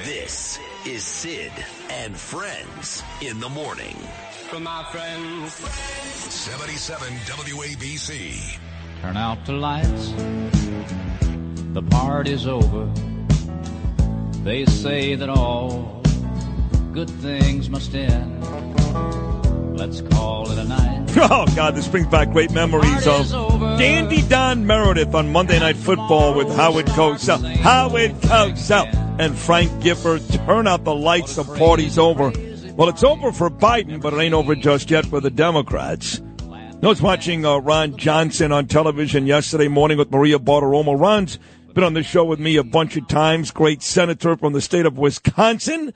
This is Sid and Friends in the morning. For my friends. 77 WABC. Turn out the lights. The party's over. They say that all good things must end. Let's call it a night. Oh, God, this brings back great memories of Dandy Don Meredith on Monday Night Football with How It Goes Out. How It Goes Out. And Frank Gifford, turn out the lights, the party's over. Well, it's over for Biden, but it ain't over just yet for the Democrats. I was watching Ron Johnson on television yesterday morning with Maria Bartiromo. Ron's been on the show with me a bunch of times, great senator from the state of Wisconsin.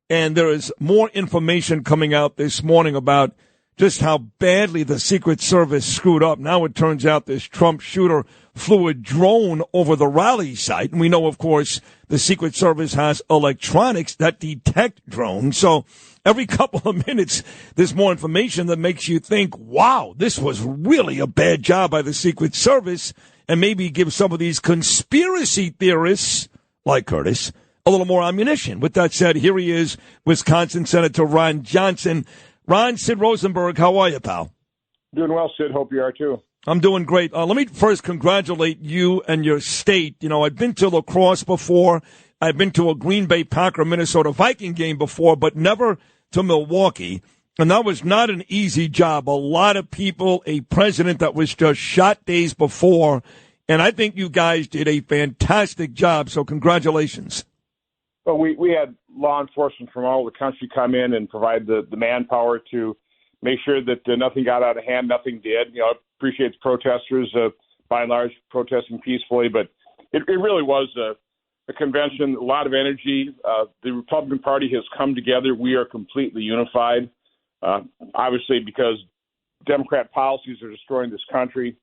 And there is more information coming out this morning about just how badly the Secret Service screwed up. Now it turns out this Trump shooter flew a drone over the rally site. And we know, of course, the Secret Service has electronics that detect drones. So every couple of minutes, there's more information that makes you think, wow, this was really a bad job by the Secret Service, and maybe give some of these conspiracy theorists, like Curtis, a little more ammunition. With that said, here he is, Wisconsin Senator Ron Johnson. Ron, Sid Rosenberg, how are you, pal? Doing well, Sid. Hope you are, too. I'm doing great. Let me first congratulate you and your state. You know, I've been to lacrosse before. I've been to a Green Bay Packer Minnesota Viking game before, but never to Milwaukee. And that was not an easy job. A lot of people, a president that was just shot days before. And I think you guys did a fantastic job. So congratulations. Well, we had law enforcement from all over the country come in and provide the manpower to make sure that nothing got out of hand, nothing did. You know, I appreciate the protesters, by and large, protesting peacefully, but it really was a convention, a lot of energy. The Republican Party has come together. We are completely unified, obviously, because Democrat policies are destroying this country.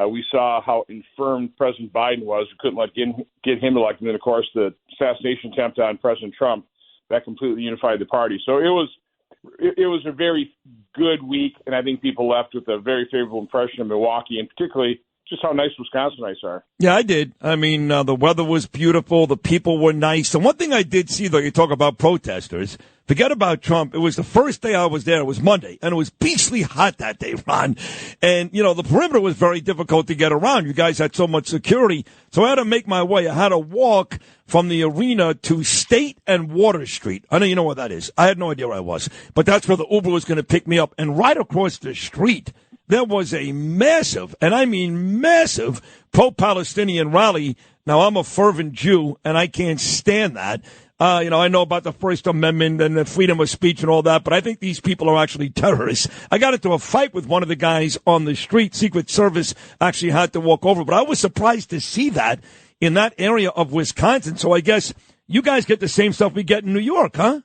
We saw how infirm President Biden was. We couldn't get him elected. And then, of course, the assassination attempt on President Trump, that completely unified the party. So it was a very good week, and I think people left with a very favorable impression of Milwaukee, and particularly just how nice Wisconsinites are. Yeah, I did. I mean, the weather was beautiful. The people were nice. And one thing I did see, though, you talk about protesters, forget about Trump. It was the first day I was there. It was Monday, and it was beastly hot that day, Ron. And, you know, the perimeter was very difficult to get around. You guys had so much security. So I had to make my way. I had to walk from the arena to State and Water Street. I know you know where that is. I had no idea where I was. But that's where the Uber was going to pick me up. And right across the street, there was a massive, and I mean massive, pro-Palestinian rally. Now, I'm a fervent Jew, and I can't stand that. You know, I know about the First Amendment and the freedom of speech and all that, but I think these people are actually terrorists. I got into a fight with one of the guys on the street. Secret Service actually had to walk over, but I was surprised to see that in that area of Wisconsin. So I guess you guys get the same stuff we get in New York, huh?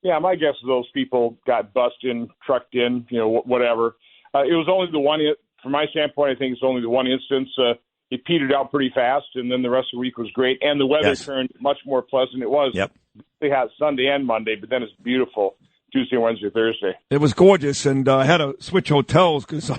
Yeah, my guess is those people got bussed in, trucked in, you know, whatever. It was only the one, from my standpoint, I think it's only the one instance. It petered out pretty fast, and then the rest of the week was great. And the weather turned much more pleasant. It was really hot Sunday and Monday, but then it's beautiful Tuesday, Wednesday, Thursday. It was gorgeous, and I had to switch hotels because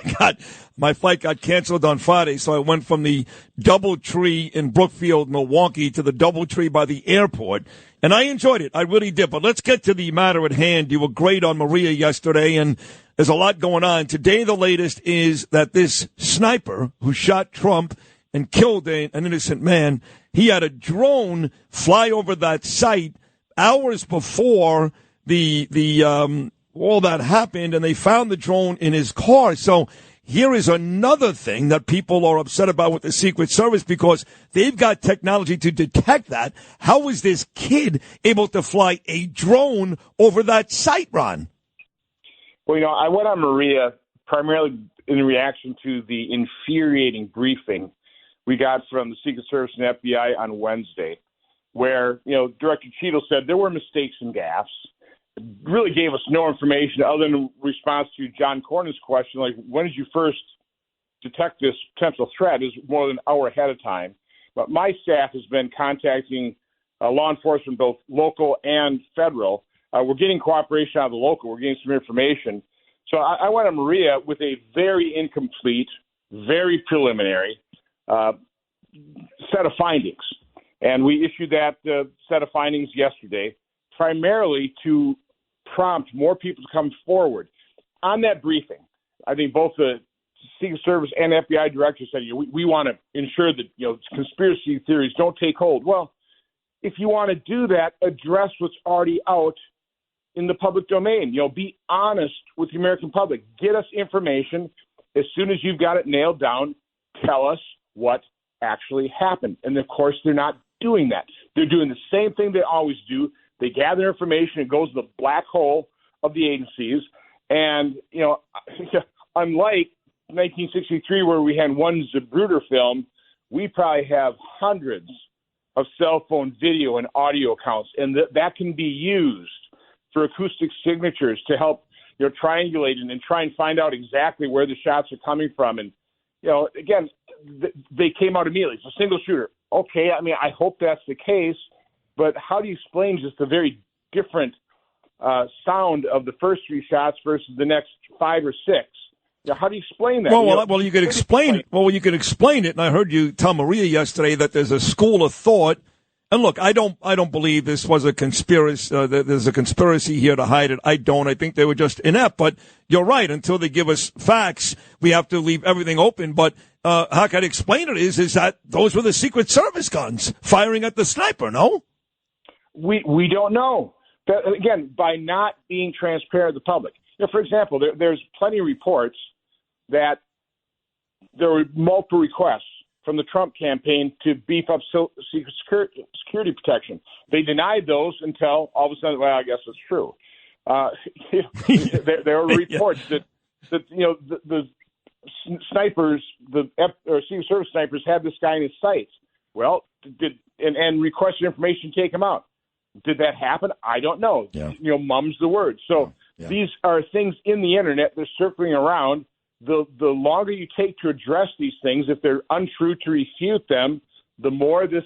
my flight got canceled on Friday, so I went from the DoubleTree in Brookfield, Milwaukee, to the DoubleTree by the airport. And I enjoyed it. I really did. But let's get to the matter at hand. You were great on Maria yesterday, and there's a lot going on. Today, the latest is that this sniper who shot Trump and killed an innocent man, he had a drone fly over that site hours before all that happened, and they found the drone in his car. So here is another thing that people are upset about with the Secret Service because they've got technology to detect that. How was this kid able to fly a drone over that site, Ron? Well, you know, I went on Maria primarily in reaction to the infuriating briefing we got from the Secret Service and FBI on Wednesday, where, you know, Director Cheadle said there were mistakes and gaffes. Really gave us no information other than response to John Cornyn's question, like, when did you first detect this potential threat? Is more than an hour ahead of time. But my staff has been contacting law enforcement, both local and federal. We're getting cooperation out of the local. We're getting some information. So I went on Maria with a very incomplete, very preliminary set of findings. And we issued that set of findings yesterday, primarily to prompt more people to come forward. On that briefing, I think both the Secret Service and FBI directors said, we want to ensure that, conspiracy theories don't take hold. Well, if you want to do that, address what's already out in the public domain. Be honest with the American public. Get us information. As soon as you've got it nailed down, tell us what actually happened. And, of course, they're not doing that. They're doing the same thing they always do. They gather information. It goes to the black hole of the agencies. And, unlike 1963 where we had one Zapruder film, we probably have hundreds of cell phone video and audio accounts. And that can be used for acoustic signatures to help triangulate and try and find out exactly where the shots are coming from. And, again, they came out immediately. It's a single shooter. Okay, I hope that's the case, but how do you explain just the very different sound of the first three shots versus the next 5 or 6? How do you explain that? Well, you could explain it. Well, you could explain it, and I heard you tell Maria yesterday that there's a school of thought. And look, I don't believe this was a conspiracy. There's a conspiracy here to hide it. I don't. I think they were just inept. But you're right. Until they give us facts, we have to leave everything open. But how can I explain it is that those were the Secret Service guns firing at the sniper. No, we don't know. That, again, by not being transparent to the public. For example, there's plenty of reports that there were multiple requests from the Trump campaign to beef up security protection. They denied those until all of a sudden, well, I guess it's true. There were reports that the snipers, Secret Service snipers, had this guy in his sights. Well, and requested information to take him out. Did that happen? I don't know. Yeah. Mum's the word. So these are things in the internet. They're circling around. The longer you take to address these things, if they're untrue, to refute them, the more this,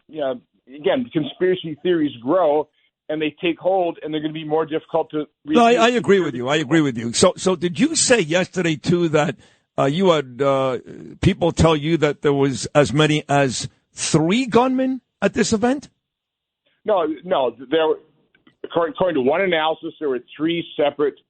again, conspiracy theories grow and they take hold, and they're going to be more difficult to refute. No, I agree with you. I agree with you. So did you say yesterday, too, that you had people tell you that there was as many as 3 gunmen at this event? No. There were, according to one analysis, there were 3 separate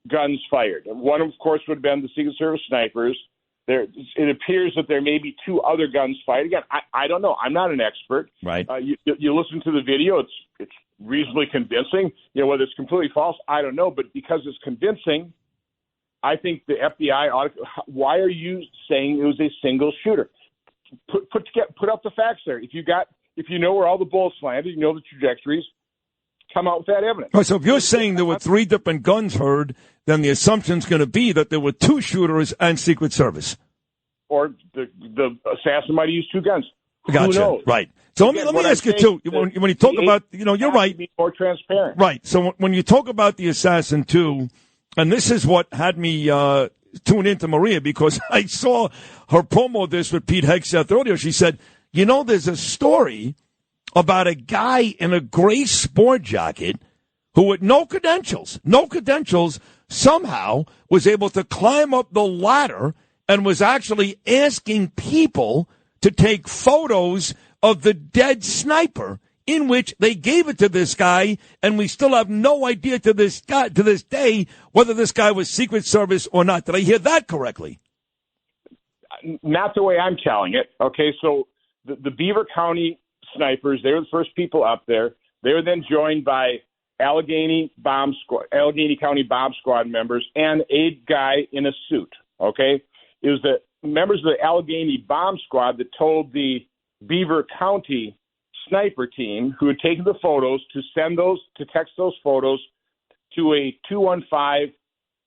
guns fired. One, of course, would have been the Secret Service snipers. It appears that there may be 2 other guns fired. Again, I don't know. I'm not an expert. Right. You listen to the video. It's reasonably convincing. Whether it's completely false, I don't know. But because it's convincing, I think the FBI ought to. Why are you saying it was a single shooter? Put up the facts there. If you know where all the bullets landed, you know the trajectories. Come out with that evidence. Right, so if you're saying there were 3 different guns heard, then the assumption is going to be that there were 2 shooters and Secret Service. Or the assassin might have used 2 guns. Gotcha. Who knows? Right. So let me ask you, too, when you talk about, you're right. Be more transparent. Right. So when you talk about the assassin, too, and this is what had me tune into Maria, because I saw her promo this with Pete Hegseth earlier. She said, there's a story about a guy in a gray sport jacket who with no credentials, somehow was able to climb up the ladder and was actually asking people to take photos of the dead sniper, in which they gave it to this guy, and we still have no idea to this day whether this guy was Secret Service or not. Did I hear that correctly? Not the way I'm telling it. Okay, so the Beaver County snipers, they were the first people up there. They were then joined by Allegheny County Bomb Squad members and a guy in a suit. Okay, it was the members of the Allegheny Bomb Squad that told the Beaver County sniper team, who had taken the photos, to text those photos to a 215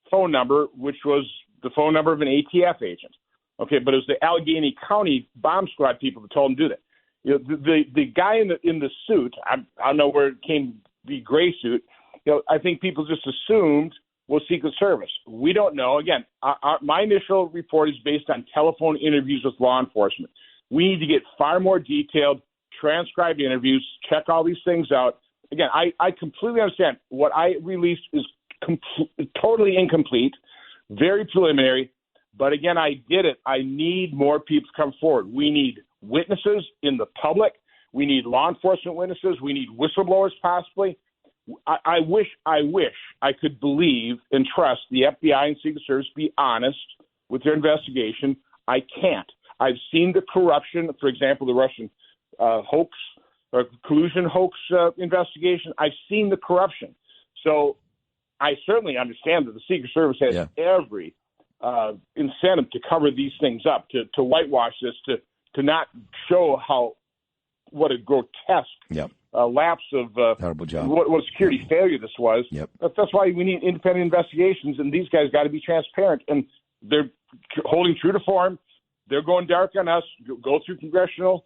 phone number, which was the phone number of an ATF agent. Okay, but it was the Allegheny County Bomb Squad people that told him to do that. The guy in the suit, I don't know where it came, the gray suit. I think people just assumed was Secret Service. We don't know. Again, my initial report is based on telephone interviews with law enforcement. We need to get far more detailed, transcribed interviews, check all these things out. Again, I completely understand. What I released is totally incomplete, very preliminary. But again, I did it. I need more people to come forward. We need witnesses in the public. We need law enforcement witnesses. We need whistleblowers possibly. I wish I could believe and trust the FBI and Secret Service be honest with their investigation. I can't. I've seen the corruption, for example, the Russian hoax or collusion hoax investigation. I've seen the corruption. So I certainly understand that the Secret Service has every incentive to cover these things up, to whitewash this, to not show what a grotesque lapse of terrible job. What a security failure this was. That's why we need independent investigations, and these guys got to be transparent. And they're holding true to form. They're going dark on us. Go through congressional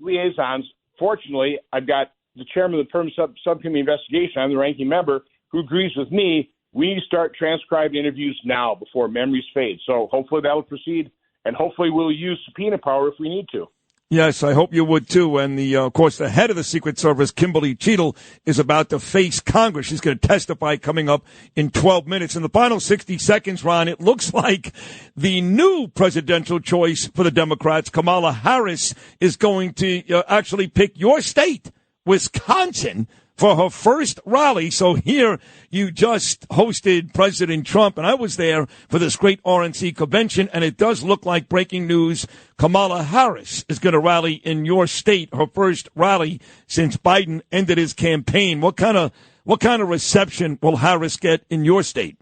liaisons. Fortunately, I've got the chairman of the Permanent Subcommittee Investigation. I'm the ranking member who agrees with me. We need to start transcribed interviews now before memories fade. So hopefully that will proceed, and hopefully we'll use subpoena power if we need to. Yes, I hope you would too. And of course, the head of the Secret Service, Kimberly Cheadle, is about to face Congress. She's going to testify coming up in 12 minutes. In the final 60 seconds, Ron, it looks like the new presidential choice for the Democrats, Kamala Harris, is going to actually pick your state, Wisconsin, for her first rally. So here you just hosted President Trump, and I was there for this great RNC convention, and it does look like breaking news. Kamala Harris is going to rally in your state, her first rally since Biden ended his campaign. What kind of reception will Harris get in your state?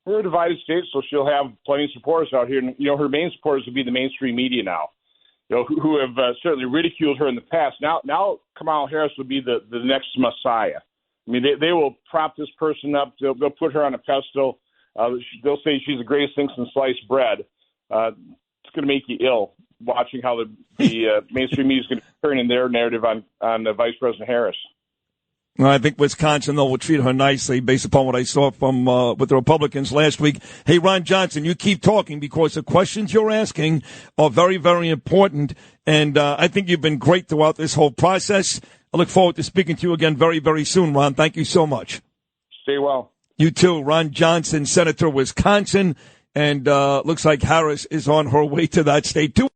We're a divided state, so she'll have plenty of supporters out here. And, her main supporters will be the mainstream media now, who have certainly ridiculed her in the past. Now Kamala Harris will be the next Messiah. I mean, they will prop this person up. They'll put her on a pedestal. They'll say she's the greatest thing since sliced bread. It's going to make you ill watching how the mainstream media is going to turn in their narrative on Vice President Harris. Well, I think Wisconsin, though, will treat her nicely based upon what I saw from with the Republicans last week. Hey, Ron Johnson, you keep talking because the questions you're asking are very, very important. And I think you've been great throughout this whole process. I look forward to speaking to you again very, very soon, Ron. Thank you so much. Stay well. You too. Ron Johnson, Senator, Wisconsin. And looks like Harris is on her way to that state, too.